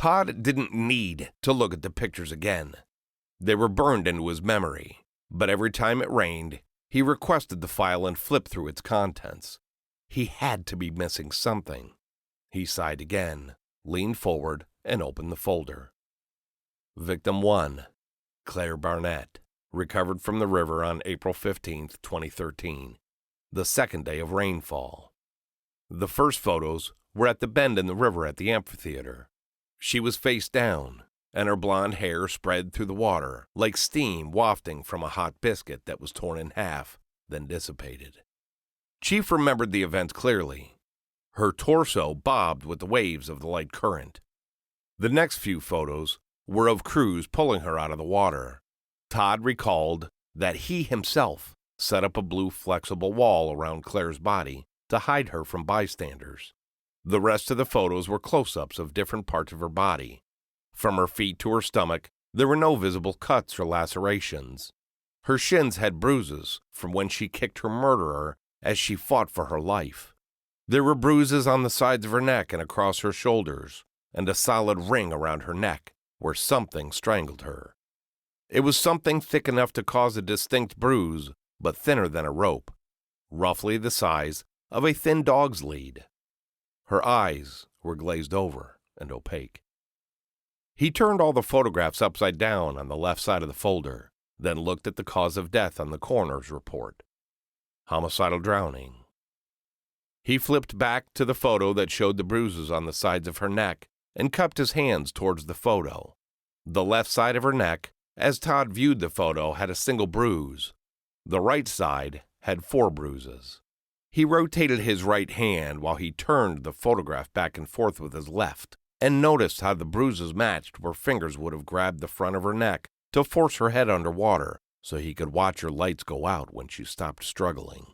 Todd didn't need to look at the pictures again. They were burned into his memory, but every time it rained, he requested the file and flipped through its contents. He had to be missing something. He sighed again, leaned forward, and opened the folder. Victim 1, Claire Barnett, recovered from the river on April 15, 2013, the second day of rainfall. The first photos were at the bend in the river at the amphitheater. She was face down, and her blonde hair spread through the water like steam wafting from a hot biscuit that was torn in half, then dissipated. Chief remembered the event clearly. Her torso bobbed with the waves of the light current. The next few photos were of crews pulling her out of the water. Todd recalled that he himself set up a blue flexible wall around Claire's body to hide her from bystanders. The rest of the photos were close-ups of different parts of her body. From her feet to her stomach, there were no visible cuts or lacerations. Her shins had bruises from when she kicked her murderer as she fought for her life. There were bruises on the sides of her neck and across her shoulders, and a solid ring around her neck where something strangled her. It was something thick enough to cause a distinct bruise, but thinner than a rope, roughly the size of a thin dog's lead. Her eyes were glazed over and opaque. He turned all the photographs upside down on the left side of the folder, then looked at the cause of death on the coroner's report. Homicidal drowning. He flipped back to the photo that showed the bruises on the sides of her neck and cupped his hands towards the photo. The left side of her neck, as Todd viewed the photo, had a single bruise. The right side had 4 bruises. He rotated his right hand while he turned the photograph back and forth with his left, and noticed how the bruises matched where fingers would have grabbed the front of her neck to force her head underwater so he could watch her lights go out when she stopped struggling.